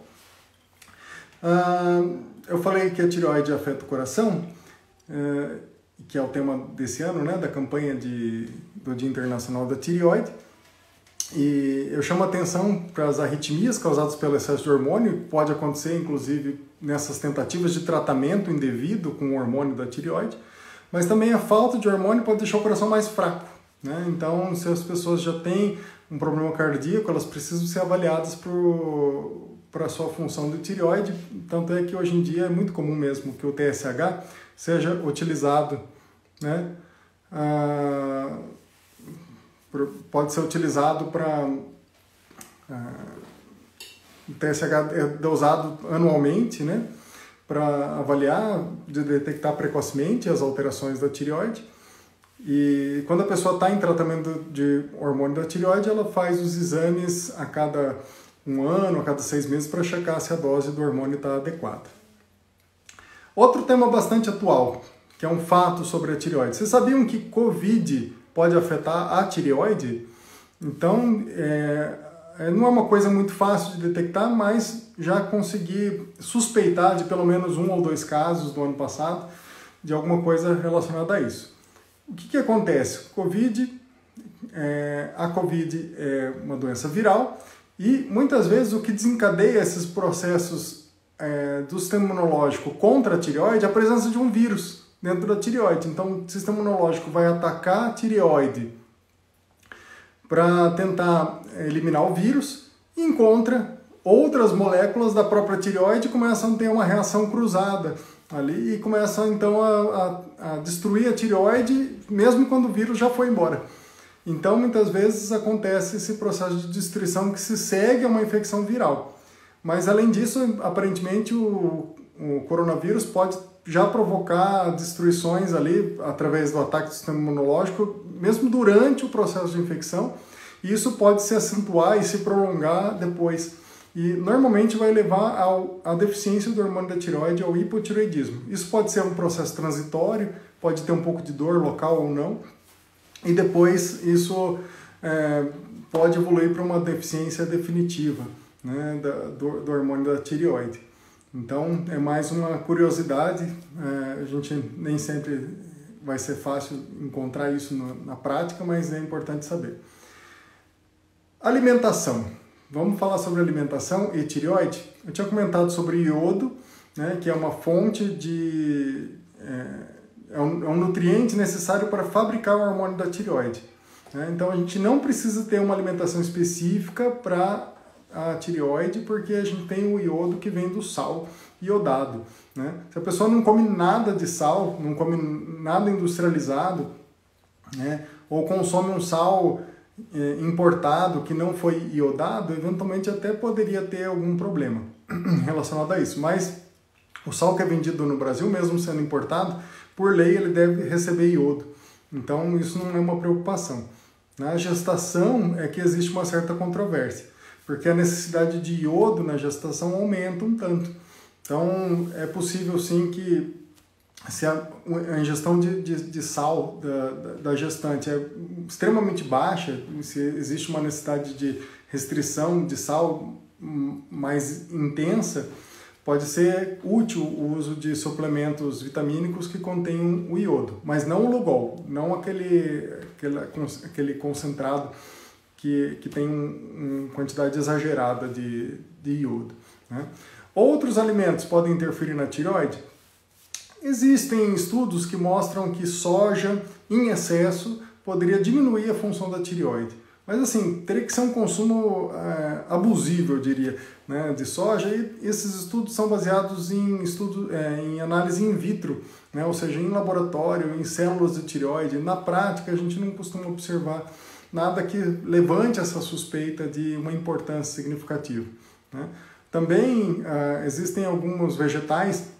Eu falei que a tireoide afeta o coração, que é o tema desse ano, né, da campanha do Dia Internacional da Tireoide. E eu chamo a atenção para as arritmias causadas pelo excesso de hormônio, que pode acontecer inclusive nessas tentativas de tratamento indevido com o hormônio da tireoide, mas também a falta de hormônio pode deixar o coração mais fraco, né? Então, se as pessoas já têm um problema cardíaco, elas precisam ser avaliadas para a sua função de tireoide. Tanto é que hoje em dia é muito comum mesmo que o TSH seja utilizado, né? Pode ser utilizado para... o TSH é dosado anualmente, né? Para avaliar, de detectar precocemente as alterações da tireoide. E quando a pessoa está em tratamento de hormônio da tireoide, ela faz os exames a cada 1 ano, a cada 6 meses, para checar se a dose do hormônio está adequada. Outro tema bastante atual, que é um fato sobre a tireoide. Vocês sabiam que Covid pode afetar a tireoide? Então, não é uma coisa muito fácil de detectar, mas já consegui suspeitar de pelo menos 1 ou 2 casos do ano passado de alguma coisa relacionada a isso. O que acontece? A Covid é uma doença viral e muitas vezes o que desencadeia esses processos do sistema imunológico contra a tireoide é a presença de um vírus dentro da tireoide. Então o sistema imunológico vai atacar a tireoide para tentar eliminar o vírus e encontra outras moléculas da própria tireoide e começam a ter uma reação cruzada ali e começam então a destruir a tireoide mesmo quando o vírus já foi embora. Então muitas vezes acontece esse processo de destruição que se segue a uma infecção viral. Mas além disso, aparentemente o coronavírus pode já provocar destruições ali através do ataque do sistema imunológico, mesmo durante o processo de infecção, e isso pode se acentuar e se prolongar depois. E normalmente vai levar à deficiência do hormônio da tireoide, ao hipotireoidismo. Isso pode ser um processo transitório, pode ter um pouco de dor local ou não, e depois isso pode evoluir para uma deficiência definitiva, né, do hormônio da tireoide. Então é mais uma curiosidade, a gente nem sempre vai ser fácil encontrar isso na prática, mas é importante saber. Alimentação. Vamos falar sobre alimentação e tireoide? Eu tinha comentado sobre iodo, né, que é uma fonte de... é um nutriente necessário para fabricar o hormônio da tireoide, né? Então a gente não precisa ter uma alimentação específica para a tireoide, porque a gente tem o iodo que vem do sal iodado, né? Se a pessoa não come nada de sal, não come nada industrializado, né, ou consome um sal importado que não foi iodado, eventualmente até poderia ter algum problema relacionado a isso. Mas o sal que é vendido no Brasil, mesmo sendo importado, por lei ele deve receber iodo. Então isso não é uma preocupação. Na gestação é que existe uma certa controvérsia, porque a necessidade de iodo na gestação aumenta um tanto. Então é possível sim que se a ingestão de sal da gestante é extremamente baixa, se existe uma necessidade de restrição de sal mais intensa, pode ser útil o uso de suplementos vitamínicos que contenham o iodo, mas não o Lugol, não aquele concentrado que tem uma quantidade exagerada de iodo, né? Outros alimentos podem interferir na tireoide? Existem estudos que mostram que soja em excesso poderia diminuir a função da tireoide. Mas assim, teria que ser um consumo abusivo, eu diria, né, de soja. E esses estudos são baseados em análise in vitro, né, ou seja, em laboratório, em células de tireoide. Na prática, a gente não costuma observar nada que levante essa suspeita de uma importância significativa, né. Também existem alguns vegetais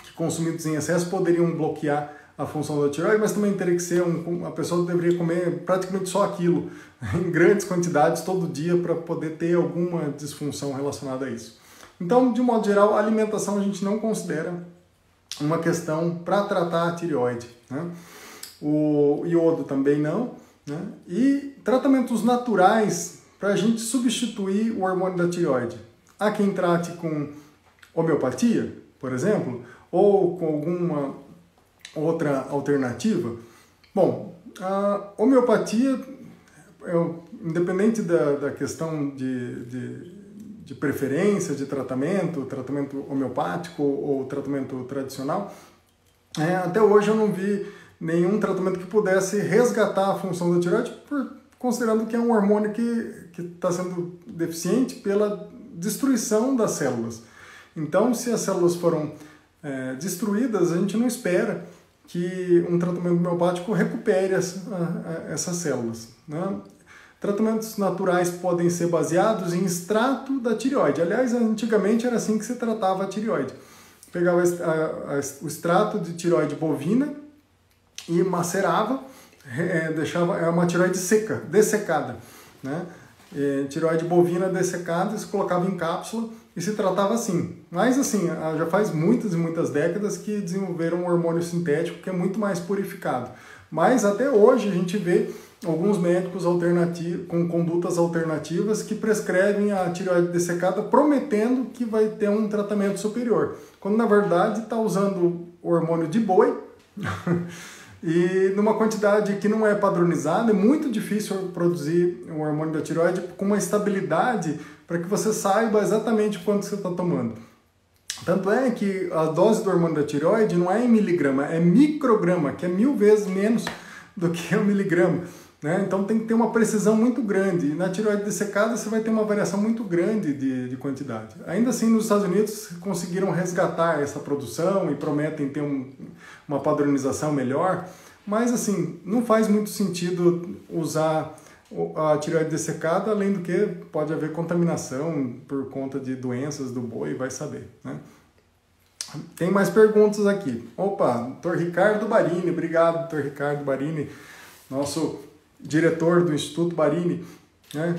que, consumidos em excesso, poderiam bloquear a função da tireoide, mas também teria que ser a pessoa deveria comer praticamente só aquilo, em grandes quantidades todo dia para poder ter alguma disfunção relacionada a isso. Então, de modo geral, a alimentação a gente não considera uma questão para tratar a tireoide, né? O iodo também não, né? E tratamentos naturais para a gente substituir o hormônio da tireoide. Há quem trate com homeopatia, por exemplo, ou com alguma outra alternativa. Bom, a homeopatia, independente da questão de preferência de tratamento homeopático ou tratamento tradicional, até hoje eu não vi nenhum tratamento que pudesse resgatar a função da tireoide, considerando que é um hormônio que está sendo deficiente pela destruição das células. Então, se as células foram destruídas, a gente não espera que um tratamento homeopático recupere essas células, né? Tratamentos naturais podem ser baseados em extrato da tireoide. Aliás, antigamente era assim que se tratava a tireoide. Pegava o extrato de tireoide bovina e macerava, deixava uma tireoide seca, dessecada, né? Tireoide bovina dessecada, se colocava em cápsula e se tratava assim. Mas assim, já faz muitas e muitas décadas que desenvolveram um hormônio sintético que é muito mais purificado. Mas até hoje a gente vê alguns médicos com condutas alternativas que prescrevem a tireoide dessecada prometendo que vai ter um tratamento superior, quando na verdade está usando o hormônio de boi e numa quantidade que não é padronizada. É muito difícil produzir o hormônio da tireoide com uma estabilidade para que você saiba exatamente quanto você está tomando. Tanto é que a dose do hormônio da tireoide não é em miligrama, é micrograma, que é 1000 vezes menos do que o miligrama, né? Então tem que ter uma precisão muito grande. E na tireoide dessecada você vai ter uma variação muito grande de quantidade. Ainda assim, nos Estados Unidos conseguiram resgatar essa produção e prometem ter uma padronização melhor, mas assim, não faz muito sentido usar a tireoide dessecada, além do que pode haver contaminação por conta de doenças do boi, vai saber, né? Tem mais perguntas aqui. Opa, Dr. Ricardo Barini, obrigado, Dr. Ricardo Barini, nosso diretor do Instituto Barini.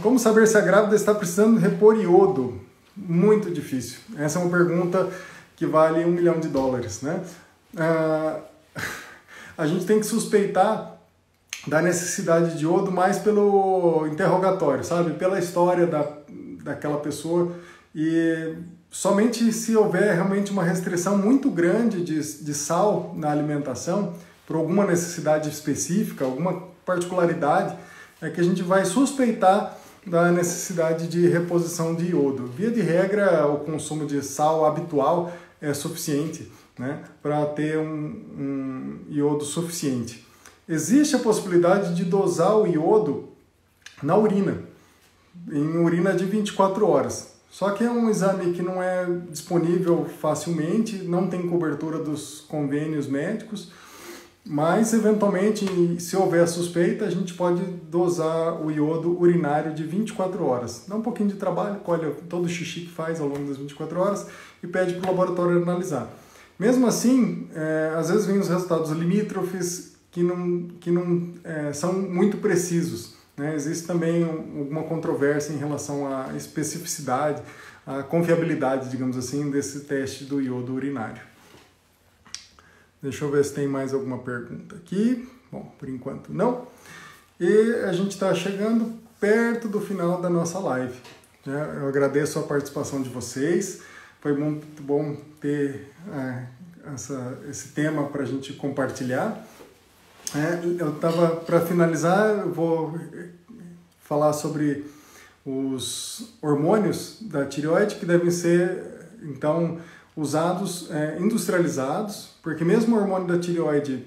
Como saber se a grávida está precisando repor iodo? Muito difícil. Essa é uma pergunta que vale $1 milhão, né? A gente tem que suspeitar da necessidade de iodo mais pelo interrogatório, sabe? Pela história daquela pessoa, e somente se houver realmente uma restrição muito grande de sal na alimentação, por alguma necessidade específica, alguma particularidade, é que a gente vai suspeitar da necessidade de reposição de iodo. Via de regra, o consumo de sal habitual é suficiente, né, para ter um iodo suficiente. Existe a possibilidade de dosar o iodo na urina, em urina de 24 horas. Só que é um exame que não é disponível facilmente, não tem cobertura dos convênios médicos, mas eventualmente, se houver suspeita, a gente pode dosar o iodo urinário de 24 horas. Dá um pouquinho de trabalho, colhe todo o xixi que faz ao longo das 24 horas e pede para o laboratório analisar. Mesmo assim, às vezes vem os resultados limítrofes que não são muito precisos, né? Existe também alguma controvérsia em relação à especificidade, à confiabilidade, digamos assim, desse teste do iodo urinário. Deixa eu ver se tem mais alguma pergunta aqui. Bom, por enquanto não. E a gente está chegando perto do final da nossa live. Eu agradeço a participação de vocês. Foi muito bom ter esse tema para a gente compartilhar. Para finalizar, eu vou falar sobre os hormônios da tireoide que devem ser, então, usados industrializados, porque mesmo o hormônio da tireoide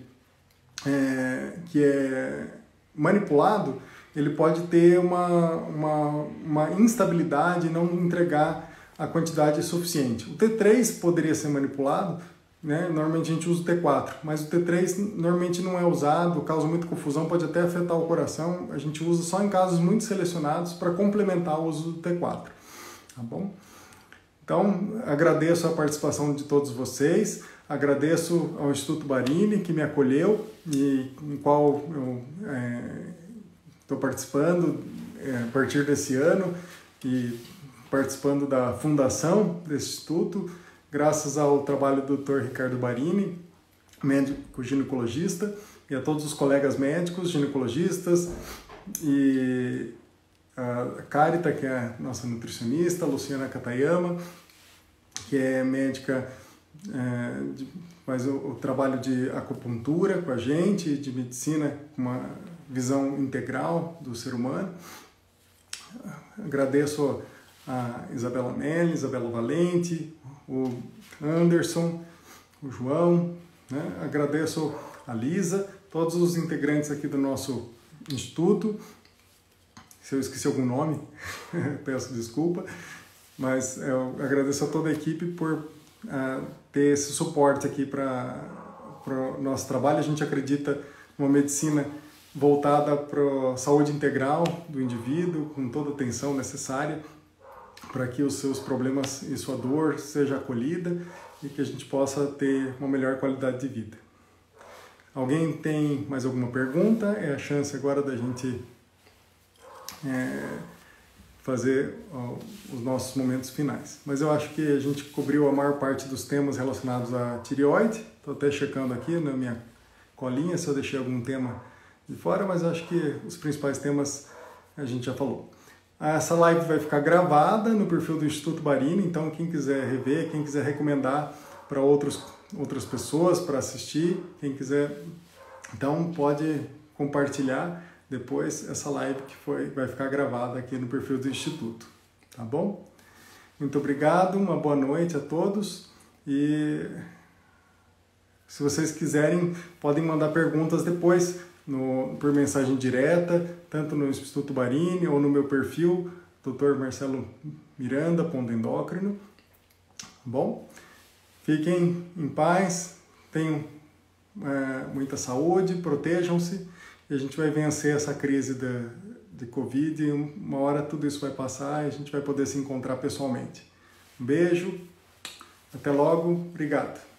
que é manipulado, ele pode ter uma instabilidade e não entregar a quantidade suficiente. O T3 poderia ser manipulado, né? Normalmente a gente usa o T4, mas o T3 normalmente não é usado, causa muita confusão, pode até afetar o coração. A gente usa só em casos muito selecionados para complementar o uso do T4, tá bom? Então, agradeço a participação de todos vocês, agradeço ao Instituto Barini, que me acolheu e em qual eu estou participando a partir desse ano e participando da fundação desse instituto, graças ao trabalho do Dr. Ricardo Barini, médico ginecologista, e a todos os colegas médicos, ginecologistas, e a Carita, que é a nossa nutricionista, a Luciana Katayama, que é médica, faz o trabalho de acupuntura com a gente, de medicina com uma visão integral do ser humano. Agradeço a Isabela Melli, Isabela Valente, o Anderson, o João, né? Agradeço a Lisa, todos os integrantes aqui do nosso instituto. Se eu esqueci algum nome, peço desculpa, mas eu agradeço a toda a equipe por ter esse suporte aqui para o nosso trabalho. A gente acredita numa medicina voltada para a saúde integral do indivíduo, com toda a atenção necessária para que os seus problemas e sua dor seja acolhida e que a gente possa ter uma melhor qualidade de vida. Alguém tem mais alguma pergunta? É a chance agora da gente fazer os nossos momentos finais. Mas eu acho que a gente cobriu a maior parte dos temas relacionados à tireoide. Estou até checando aqui na minha colinha se eu deixei algum tema de fora, mas acho que os principais temas a gente já falou. Essa live vai ficar gravada no perfil do Instituto Barini, então quem quiser rever, quem quiser recomendar para outras pessoas para assistir, quem quiser, então pode compartilhar depois essa live que vai ficar gravada aqui no perfil do Instituto, tá bom? Muito obrigado, uma boa noite a todos e se vocês quiserem podem mandar perguntas depois por mensagem direta, tanto no Instituto Barini ou no meu perfil, Dr. Marcelo Miranda, ponto endócrino, tá bom? Fiquem em paz, tenham muita saúde, protejam-se e a gente vai vencer essa crise de Covid e uma hora tudo isso vai passar e a gente vai poder se encontrar pessoalmente. Um beijo, até logo, obrigado.